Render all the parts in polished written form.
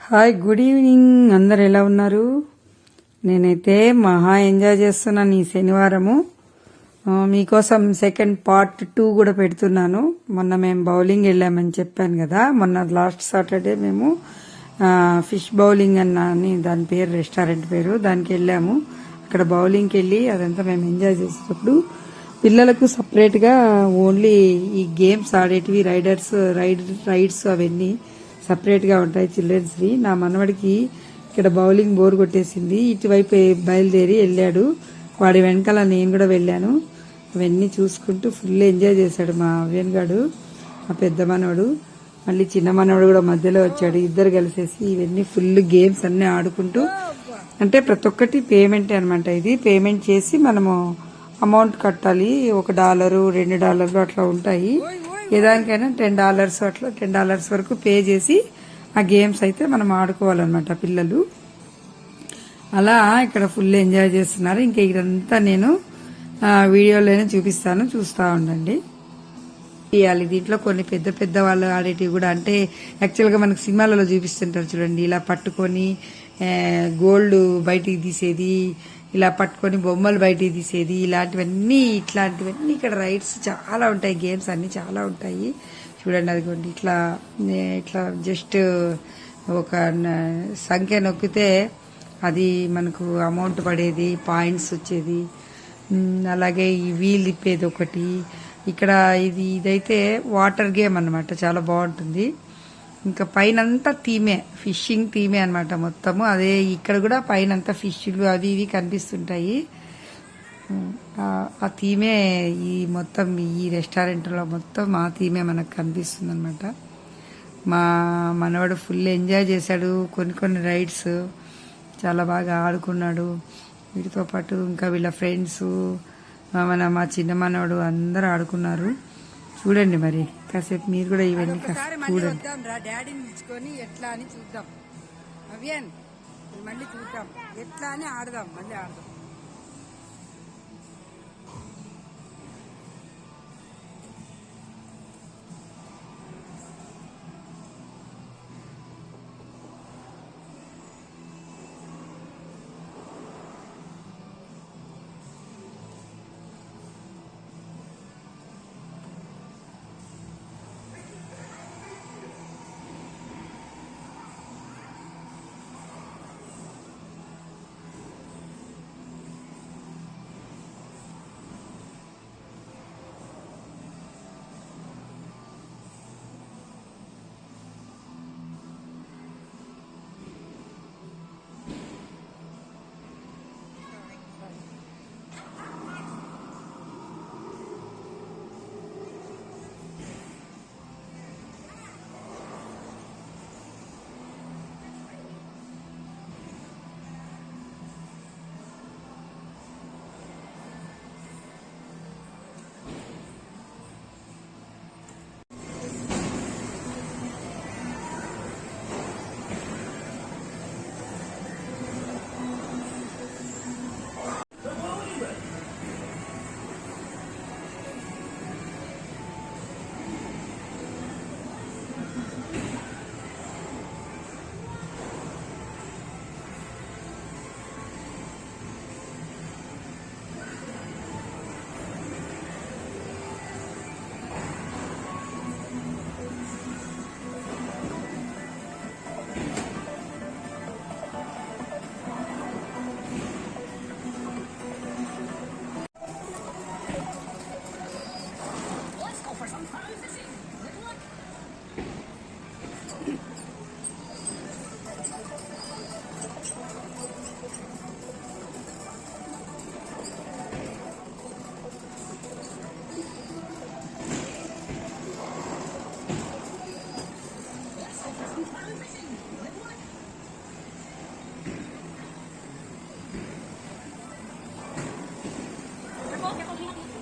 Hi, good evening. అందరు ఎలా ఉన్నారు? నేనైతే మహా ఎంజాయ్ చేస్తున్నాను ఈ శనివారము. మీకోసం సెకండ్ పార్ట్ 2 కూడా పెడుతున్నాను. మొన్న మేము బౌలింగ్ వెళ్ళామని చెప్పాను కదా. మొన్న లాస్ట్ సాటర్డే మేము ఫిష్ బౌలింగ్ అని దాని పేరు, రెస్టారెంట్ పేరు, దానికి వెళ్ళాము. అక్కడ బౌలింగ్కి వెళ్ళి అదంతా మేము ఎంజాయ్ చేసేటప్పుడు పిల్లలకు సపరేట్గా ఓన్లీ ఈ గేమ్స్ ఆడేటివి రైడ్స్ అవన్నీ సపరేట్గా ఉంటాయి చిల్డ్రన్స్వి. నా మనవడికి ఇక్కడ బౌలింగ్ బోర్ కొట్టేసింది, ఇటువైపు బయలుదేరి వెళ్ళాడు. వాడి వెనకాల నేను కూడా వెళ్ళాను. అవన్నీ చూసుకుంటూ ఫుల్ ఎంజాయ్ చేశాడు మా అవ్యన్ గాడు, మా పెద్ద మనవడు. మళ్ళీ చిన్న మనవడు కూడా మధ్యలో వచ్చాడు. ఇద్దరు కలిసేసి ఇవన్నీ ఫుల్ గేమ్స్ అన్నీ ఆడుకుంటూ, అంటే ప్రతి ఒక్కటి పేమెంటే అనమాట. ఇది పేమెంట్ చేసి మనము అమౌంట్ కట్టాలి. $1, $2 అట్లా ఉంటాయి. ఏదానికైనా $10 అట్లా $10 వరకు పే చేసి ఆ గేమ్స్ అయితే మనం ఆడుకోవాలన్నమాట పిల్లలు. అలా ఇక్కడ ఫుల్ ఎంజాయ్ చేస్తున్నారు. ఇంకా ఇదంతా నేను వీడియోలోనే చూపిస్తాను, చూస్తూ ఉండండి. దీంట్లో కొన్ని పెద్ద పెద్ద వాళ్ళు ఆడేటివి కూడా, అంటే యాక్చువల్గా మనకు సినిమాలలో చూపిస్తుంటారు చూడండి, ఇలా పట్టుకొని గోల్డ్ బయటికి తీసేది, ఇలా పట్టుకొని బొమ్మలు బయటికి తీసేది, ఇట్లాంటివన్నీ ఇక్కడ రైడ్స్ చాలా ఉంటాయి. గేమ్స్ అన్నీ చాలా ఉంటాయి. చూడండి, అదిగోండి ఇట్లా ఇట్లా జస్ట్ ఒక సంఖ్య నొక్కితే అది మనకు అమౌంట్ పడేది, పాయింట్స్ వచ్చేది. అలాగే ఈ వీల్ తిప్పేది ఒకటి. ఇక్కడ ఇదైతే వాటర్ గేమ్ అన్నమాట, చాలా బాగుంటుంది. ఇంకా పైనంతా థీమే, ఫిషింగ్ థీమే అనమాట మొత్తము. అదే ఇక్కడ కూడా పైనంతా ఫిష్లు అవి ఇవి కనిపిస్తుంటాయి. ఆ థీమే ఈ మొత్తం ఈ రెస్టారెంట్లో మొత్తం ఆ థీమే మనకు కనిపిస్తుంది అనమాట. మా మనవాడు ఫుల్ ఎంజాయ్ చేశాడు. కొన్ని రైడ్స్ చాలా బాగా ఆడుకున్నాడు. వీటితో పాటు ఇంకా వీళ్ళ ఫ్రెండ్స్, మా చిన్న మనవాడు అందరూ ఆడుకున్నారు. చూడండి, మరి కాసేపు మీరు కూడా ఇవన్నీ చూడండి. డాడీని పిలుచుకొని ఎట్లా అని చూద్దాం. అవ్యన్ మళ్ళీ చూద్దాం, ఎట్లా అని ఆడదాం, మళ్ళీ ఆడదాం.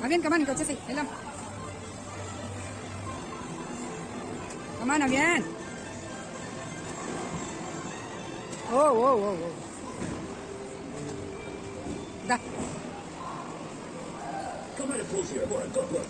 Avian, come on, go chase. Hello. Come on, Avian. Oh. Da. Come on, pull here, boy. Go.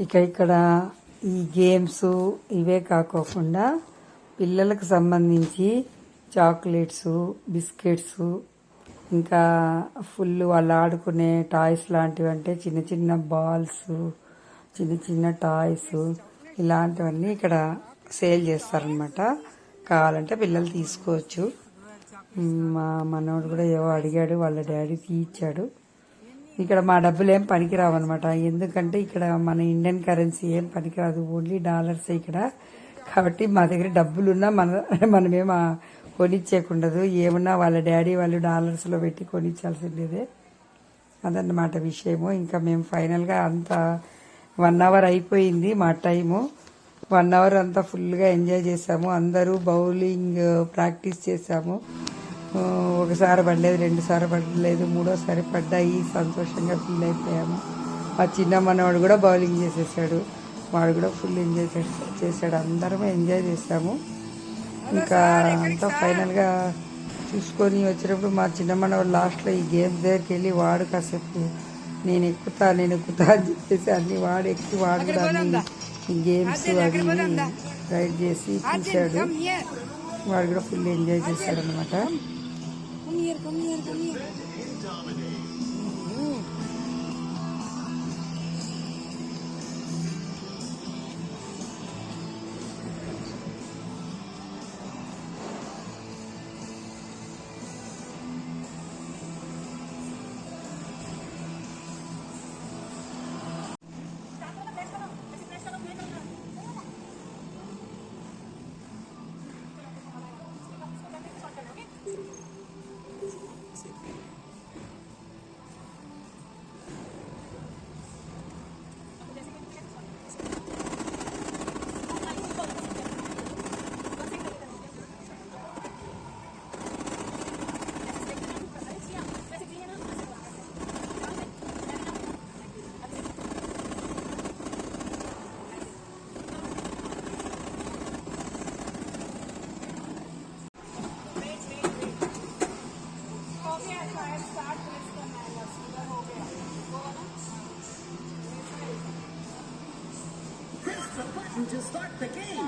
ఇక్కడ ఈ గేమ్స్ ఇవే కాకోకుండా పిల్లలకు సంబంధించి చాక్లెట్స్, బిస్కెట్స్, ఇంకా ఫుల్ వాళ్ళు ఆడుకునే టాయ్స్ లాంటివి, అంటే చిన్న చిన్న బాల్స్, చిన్న చిన్న టాయ్స్ ఇలాంటివన్నీ ఇక్కడ సేల్ చేస్తారనమాట. కావాలంటే పిల్లలు తీసుకోవచ్చు. మా మనోడు కూడా ఏవో అడిగాడు, వాళ్ళ డాడీ తీయించాడు. ఇక్కడ మా డబ్బులు ఏం పనికిరావు అనమాట, ఎందుకంటే ఇక్కడ మన ఇండియన్ కరెన్సీ ఏం పనికిరాదు, ఓన్లీ డాలర్స్ ఇక్కడ. కాబట్టి మా దగ్గర డబ్బులున్నా మనమేం కొనిచ్చేకుండదు, ఏమన్నా వాళ్ళ డాడీ వాళ్ళు డాలర్స్లో పెట్టి కొనిచ్చాల్సిందేదే. అదన్నమాట విషయము. ఇంకా మేము ఫైనల్గా అంతా 1 అవర్ అయిపోయింది మా టైము. 1 అవర్ అంతా ఫుల్గా ఎంజాయ్ చేసాము. అందరూ బౌలింగ్ ప్రాక్టీస్ చేసాము. ఒకసారి పడలేదు, 2 సార్లు పడలేదు, 3వ సారి పడ్డాయి. సంతోషంగా ఫీల్ అయిపోయాము. మా చిన్న మనవాడు కూడా బౌలింగ్ చేసేసాడు, వాడు కూడా ఫుల్ ఎంజాయ్ చేశాడు. అందరం ఎంజాయ్ చేసాము. ఇంకా అంతా ఫైనల్గా చూసుకొని వచ్చినప్పుడు మా చిన్న మనవాడు లాస్ట్లో ఈ గేమ్స్ దగ్గరికి వెళ్ళి వాడు కాసేపు నేను ఎక్కుతా అని చెప్పేసి అన్ని వాడు ఎక్కి వాడు కూడా అన్ని ఈ గేమ్స్ అవి రైడ్ చేసి చూశాడు. వాడు కూడా ఫుల్ ఎంజాయ్ చేశాడు అనమాట. To start the game,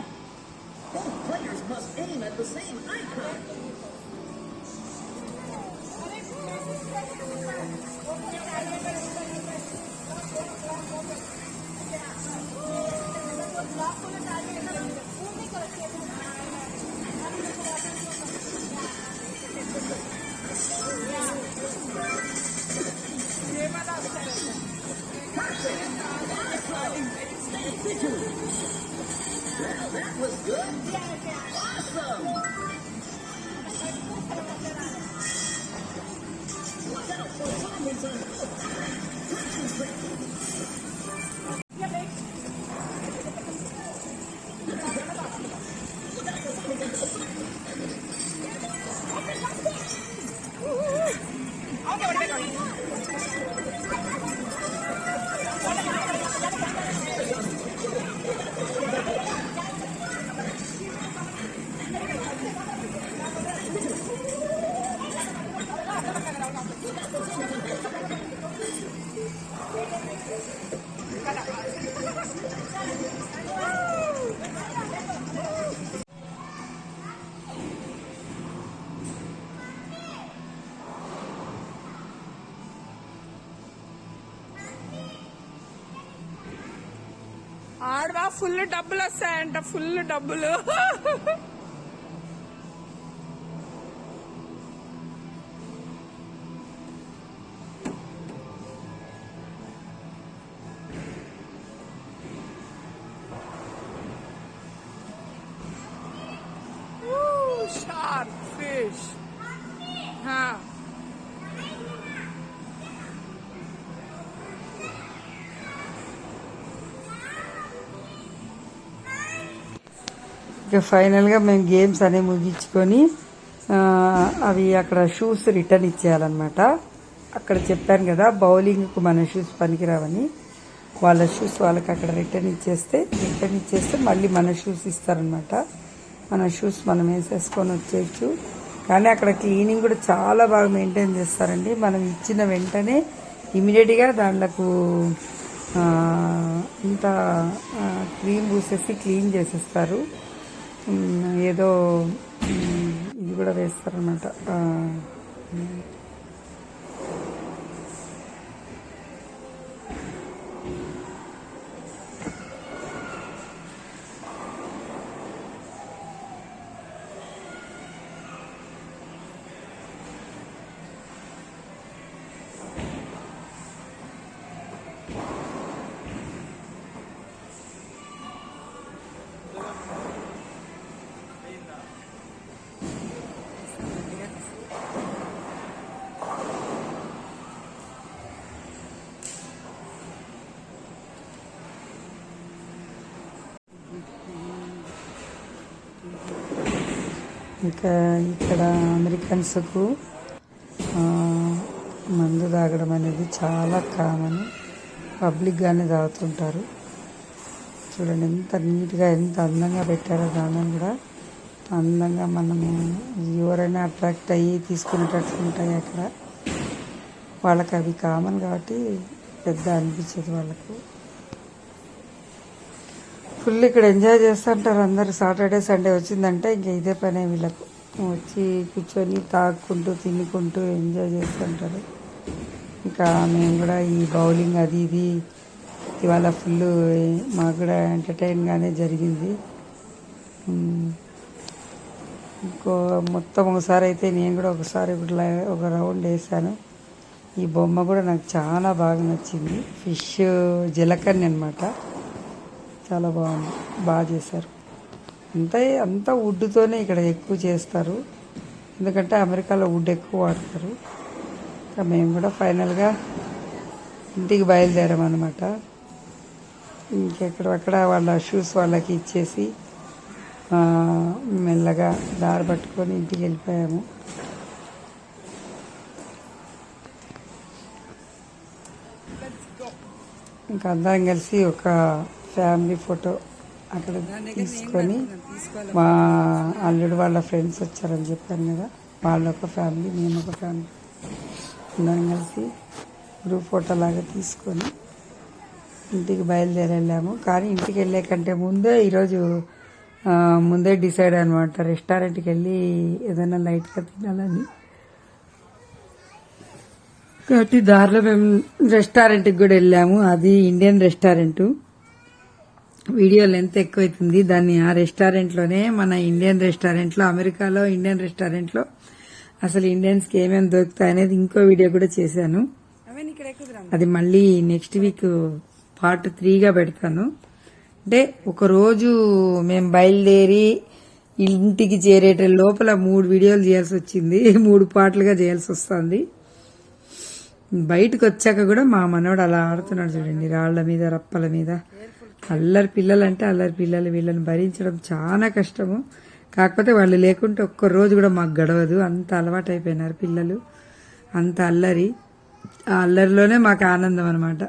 both players must aim at the same icon. That was good. Awesome. Look out for zombies on ఆడవా ఫుల్ డబ్బులు వస్తాయంట, ఫుల్ డబ్బులు. Shark fish. ఇక ఫైనల్గా మేము గేమ్స్ అనేవి ముగించుకొని అవి అక్కడ షూస్ రిటర్న్ ఇచ్చేయాలన్నమాట. అక్కడ చెప్పాను కదా బౌలింగ్కు మన షూస్ పనికిరావని, వాళ్ళ షూస్ వాళ్ళకి అక్కడ రిటర్న్ ఇచ్చేస్తే మళ్ళీ మన షూస్ ఇస్తారనమాట. మన షూస్ మనం వేసేసుకొని వచ్చేయచ్చు. కానీ అక్కడ క్లీనింగ్ కూడా చాలా బాగా మెయింటైన్ చేస్తారండి. మనం ఇచ్చిన వెంటనే ఇమీడియట్గా దాంట్లకు ఇంత క్రీమ్ పూసేసి క్లీన్ చేసేస్తారు. ఏదో ఇది కూడా వేస్తారనమాట. ఇంకా ఇక్కడ అమెరికన్స్కు మందు తాగడం అనేది చాలా కామన్. పబ్లిక్గానే తాగుతుంటారు. చూడండి ఎంత నీట్గా ఎంత అందంగా పెట్టారో. దాన్ని కూడా అందంగా మనము ఎవరైనా అట్రాక్ట్ అయ్యి తీసుకునేటట్లు ఉంటాయి అక్కడ. వాళ్ళకి అవి కామన్ కాబట్టి పెద్ద అనిపించదు వాళ్ళకు. ఫుల్ ఇక్కడ ఎంజాయ్ చేస్తుంటారు అందరు. సాటర్డే సండే వచ్చిందంటే ఇంకా ఇదే పనే వీళ్ళకు. వచ్చి కూర్చొని తాగుకుంటూ తినుకుంటూ ఎంజాయ్ చేస్తుంటారు. ఇంకా మేము కూడా ఈ బౌలింగ్ అది ఇది ఇవాళ ఫుల్ మాకు కూడా ఎంటర్టైన్గానే జరిగింది. ఇంకో మొత్తం ఒకసారి అయితే నేను కూడా ఒకసారి ఒక రౌండ్ వేసాను. ఈ బొమ్మ కూడా నాకు చాలా బాగా నచ్చింది. ఫిష్ జలకన్య అనమాట. చాలా బాగుంది, బాగా చేశారు. అంతా వుడ్తోనే ఇక్కడ ఎక్కువ చేస్తారు. ఎందుకంటే అమెరికాలో వుడ్ ఎక్కువ వాడతారు. ఇంకా మేము కూడా ఫైనల్గా ఇంటికి బయలుదేరామన్నమాట. ఇంకెక్కడక్కడ వాళ్ళ షూస్ వాళ్ళకి ఇచ్చేసి మెల్లగా దారి పట్టుకొని ఇంటికి వెళ్ళిపోయాము. ఇంకా అందరం కలిసి ఒక ఫ్యామిలీ ఫోటో అక్కడ తీసుకొని, మా అల్లుడు వాళ్ళ ఫ్రెండ్స్ వచ్చారని చెప్పాను కదా, వాళ్ళొక ఫ్యామిలీ మేము ఒక ఫ్యామిలీ అందరం కలిసి గ్రూప్ ఫోటో లాగా తీసుకొని ఇంటికి బయలుదేరాము. కానీ ఇంటికి వెళ్ళే కంటే ముందే ఈరోజు ముందే డిసైడ్ అనమాట, రెస్టారెంట్కి వెళ్ళి ఏదైనా లైట్గా తినాలని. కాబట్టి దారిలో మేము రెస్టారెంట్కి కూడా వెళ్ళాము. అది ఇండియన్ రెస్టారెంట్. వీడియో లెంత్ ఎక్కువైతుంది. దాన్ని ఆ రెస్టారెంట్లోనే, మన ఇండియన్ రెస్టారెంట్లో, అమెరికాలో ఇండియన్ రెస్టారెంట్లో అసలు ఇండియన్స్కి ఏమేమి దొరుకుతాయి అనేది ఇంకో వీడియో కూడా చేశాను. అది మళ్ళీ నెక్స్ట్ వీక్ పార్ట్ 3గా పెడతాను. అంటే ఒకరోజు మేము బయలుదేరి ఇంటికి చేరేట లోపల 3 వీడియోలు చేయాల్సి వచ్చింది. 3 పార్ట్లుగా చేయాల్సి వస్తుంది. బయటకు వచ్చాక కూడా మా మనోడు అలా ఆడుతున్నాడు చూడండి, రాళ్ల మీద రప్పల మీద. అల్లరి పిల్లలు అంటే అల్లరి పిల్లలు. వీళ్ళని భరించడం చాలా కష్టము. కాకపోతే వాళ్ళు లేకుంటే ఒక్కరోజు కూడా మాకు గడవదు. అంత అలవాటు అయిపోయినారు పిల్లలు, అంత అల్లరి. ఆ అల్లరిలోనే మాకు ఆనందం అనమాట.